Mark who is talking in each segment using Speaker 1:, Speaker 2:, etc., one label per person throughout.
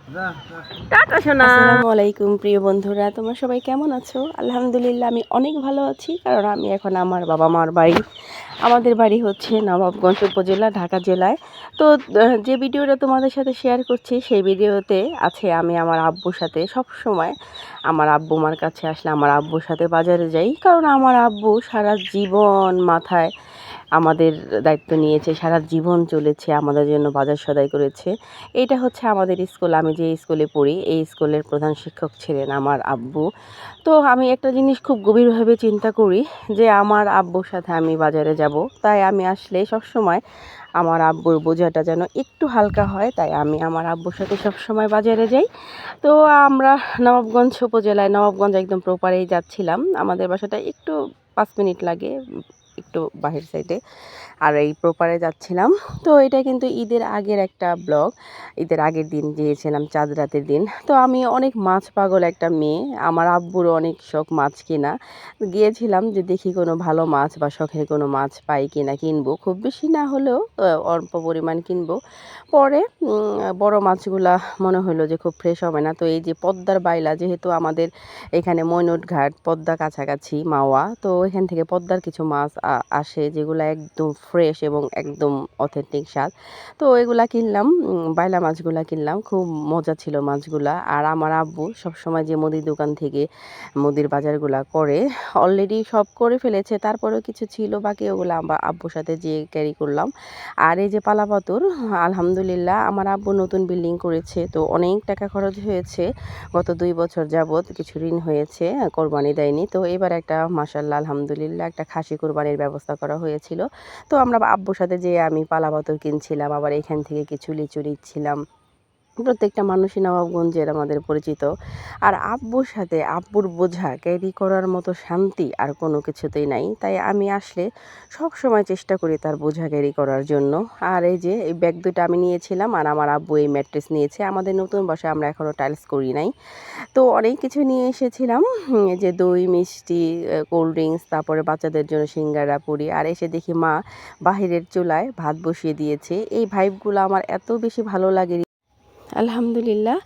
Speaker 1: Tata সোনা। আসসালামু আলাইকুম প্রিয় বন্ধুরা, তোমরা সবাই কেমন আছো? আলহামদুলিল্লাহ আমি অনেক ভালো আছি, কারণ আমি এখন আমার বাবা মার বাড়ি। আমাদের বাড়ি হচ্ছে নবাবগঞ্জ উপজেলা, ঢাকা জেলায়। তো যে ভিডিওটা তোমাদের সাথে শেয়ার করছি সেই ভিডিওতে আছে আমি আমার আব্বুর সাথে। সব সময় আমার আব্বু মার কাছে আসলে আমার আব্বুর সাথে বাজারে যাই, কারণ আমার আব্বু সারা জীবন মাথায় আমাদের দায়িত্ব নিয়েছে, সারা জীবন চলেছে, আমাদের জন্য বাজার সদাই করেছে। এইটা হচ্ছে আমাদের স্কুল, আমি যে স্কুলে পড়ি এই স্কুলের প্রধান শিক্ষক ছিলেন আমার আব্বু। তো আমি একটা জিনিস খুব গভীরভাবে চিন্তা করি যে আমার আব্বুর সাথে আমি বাজারে যাব, তাই আমি আসলে সবসময় আমার আব্বুর বোঝাটা যেন একটু হালকা হয়, তাই আমি আমার আব্বুর সাথে সবসময় বাজারে যাই। তো আমরা নবাবগঞ্জ উপজেলায়, নবাবগঞ্জ একদম প্রপারেই যাচ্ছিলাম। আমাদের বাসাটা একটু 5 মিনিট লাগে, একটু বাহির সাইডে, আর এই প্রপারে যাচ্ছিলাম। তো এটা কিন্তু ঈদের আগের একটা ব্লগ। ঈদের আগের দিন গিয়েছিলাম, চাঁদ রাতের দিন। তো আমি অনেক মাছ পাগল একটা মেয়ে, আমার আব্বুরও অনেক শখ মাছ কেনা। গিয়েছিলাম যে দেখি কোনো ভালো মাছ বা শখের কোনো মাছ পাই কিনা, কিনবো, খুব বেশি না হলেও অল্প পরিমাণ কিনবো। পরে বড় মাছগুলা মনে হলো যে খুব ফ্রেশ হবে না, তো এই যে পদ্মার বাইলা, যেহেতু আমাদের এখানে মৈনট ঘাট পদ্মা কাছাকাছি মাওয়া, তো এখান থেকে পদ্মার কিছু মাছ আসে যেগুলো একদম ফ্রেশ এবং একদম অথেন্টিক স্বাদ। তো এগুলা কিনলাম, বাইলা মাছগুলা কিনলাম, খুব মজা ছিল মাছগুলা। আর আমার আব্বু সবসময় যে মুদির দোকান থেকে মুদির বাজারগুলা করে, অলরেডি সব করে ফেলেছে, তারপরেও কিছু ছিল বাকি, ওগুলো আমার আব্বুর সাথে যেয়ে ক্যারি করলাম। আর এই যে পালাপাতুর, আলহামদুলিল্লাহ আমার আব্বু নতুন বিল্ডিং করেছে, তো অনেক টাকা খরচ হয়েছে। গত 2 বছর যাবৎ কিছু ঋণ হয়েছে, কোরবানি দেয়নি। তো এবার একটা মাশাআল্লাহ আলহামদুলিল্লাহ একটা খাসি কোরবানির ব্যবস্থা করা হয়েছিল। তো আমরা আব্বুর সাথে যেয়ে আমি পালাপাতুর কিনছিলাম, আবার এখান থেকে কিছু লিচু নিচ্ছিলাম। প্রত্যেকটা মানুষই নবাবগঞ্জের আমাদের পরিচিত। আর আব্বুর সাথে আব্বুর বোঝা ক্যারি করার মতো শান্তি আর কোনো কিছুতেই নাই। তাই আমি আসলে সবসময় চেষ্টা করি তার বোঝা ক্যারি করার জন্য। আর এই যে এই ব্যাগ দুটো আমি নিয়েছিলাম, আর আমার আব্বু এই ম্যাট্রেস নিয়েছে। আমাদের নতুন বাসায় আমরা এখনও টাইলস করি নাই। তো অনেক কিছু নিয়ে এসেছিলাম, এই যে দই, মিষ্টি, কোল্ড ড্রিঙ্কস, তারপরে বাচ্চাদের জন্য সিঙ্গারা, পুরি। আর এসে দেখি মা বাহিরের চুলায় ভাত বসিয়ে দিয়েছে। এই ভাইবগুলো আমার এত বেশি ভালো লাগে, আলহামদুলিল্লাহ।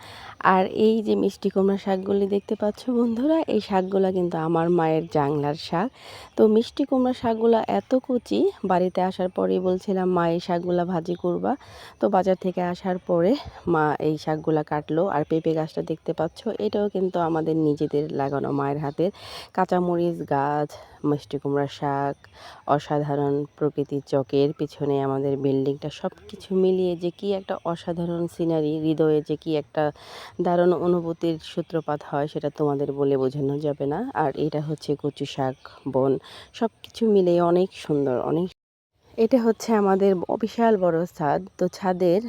Speaker 1: আর এই যে মিষ্টি কুমড়া শাকগুলি দেখতে পাচ্ছ বন্ধুরা, এই শাকগুলা কিন্তু আমার মায়ের জাংলার শাক। তো মিষ্টি কুমড়া শাকগুলা এত কচি, বাড়িতে আসার পরেই বলছিলাম মা এই শাকগুলা ভাজি করবা। তো বাজার থেকে আসার পরে মা এই শাকগুলা কাটলো। আর পেঁপে গাছটা দেখতে পাচ্ছ, এটাও কিন্তু আমাদের নিজেদের লাগানো, মায়ের হাতের। কাঁচামরিচ গাছ, মিষ্টি কুমড়া শাক, অসাধারণ প্রকৃতির চকের পিছনে আমাদের বিল্ডিংটা, সব কিছু মিলিয়ে যে কি একটা অসাধারণ সিনারি, হৃদয়ে যে কি একটা দারুণ অনুভূতির সূত্রপাত হয় সেটা তোমাদের বলে বোঝানো যাবে না। আর এটা হচ্ছে কচু শাক বন, সব কিছু মিলে অনেক সুন্দর, অনেক। এটা হচ্ছে আমাদের বিশাল বড় ছাদ। তো ছাদের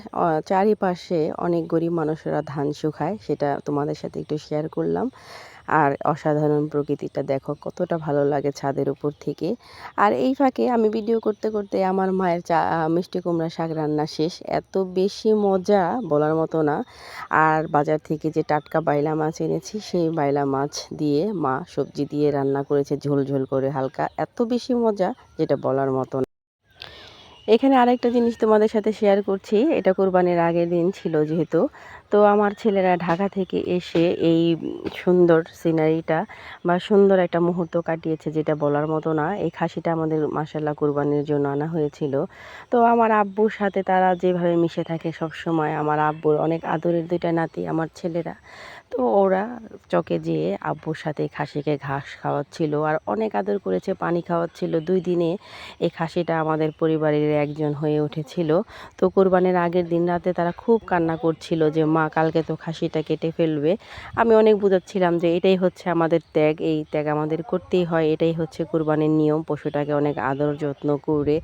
Speaker 1: চারিপাশে অনেক গরিব মানুষেরা ধান শুকায়, সেটা তোমাদের সাথে একটু শেয়ার করলাম। আর অসাধারণ প্রকৃতিটা দেখো কতটা ভালো লাগে ছাদের উপর থেকে। আর এই ফাঁকে আমি ভিডিও করতে করতে আমার মায়ের মিষ্টি কুমড়া শাক রান্না শেষ, এত বেশি মজা বলার মতো না। আর বাজার থেকে যে টাটকা বাইলা মাছ এনেছি, সেই বাইলা মাছ দিয়ে মা সবজি দিয়ে রান্না করেছে, ঝোল ঝোল করে হালকা, এত বেশি মজা যেটা বলার মতো না। এখানে আরেকটা জিনিস তোমাদের সাথে শেয়ার করছি, এটা কোরবানির আগের দিন ছিল যেহেতু। তো আমার ছেলেরা ঢাকা থেকে এসে এই সুন্দর সিনারিটা বা সুন্দর একটা মুহূর্ত কাটিয়েছে যেটা বলার মতো না। এই খাসিটা আমাদের মাশাআল্লাহ কোরবানির জন্য আনা হয়েছিল। তো আমার আব্বুর সাথে তারা যেভাবে মিশে থাকে সব সময়, আমার আব্বুর অনেক আদরের 2টা নাতি আমার ছেলেরা। তো ওরা চকে যেয়ে আব্বুর সাথে খাসিকে ঘাস খাওয়াচ্ছিল আর অনেক আদর করেছে, পানি খাওয়াচ্ছিল। 2 দিনে এই খাসিটা আমাদের পরিবারের একজন হয়ে উঠেছিল। তো কোরবানির আগের দিন রাতে তারা খুব কান্না করছিল যে মা কালকে তো খাসিটা কেটে ফেলবে। আমি অনেক বুঝাচ্ছিলাম যে এটাই হচ্ছে আমাদের ত্যাগ, এই ত্যাগ আমাদের করতেই হয়, এটাই হচ্ছে কোরবানির নিয়ম। পশুটাকে অনেক আদর যত্ন করে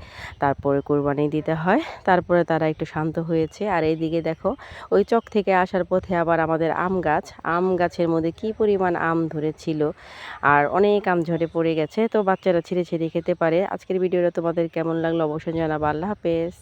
Speaker 1: তারপরে কোরবানি দিতে হয়। তারপরে তারা একটু শান্ত হয়েছে। আর এইদিকে দেখো, ওই চক থেকে আসার পথে আবার আমাদের আম গাছ, আম গাছের মধ্যে কি পরিমাণ আম ধরেছিল, আর অনেক আম ঝরে পড়ে গেছে। তো বাচ্চারা ছিঁড়ে ছিঁড়ে খেতে পারে। আজকের ভিডিওটা তোমাদের কেমন লাগলো অবশ্যই জানাবো। আল্লাহ হাফেজ।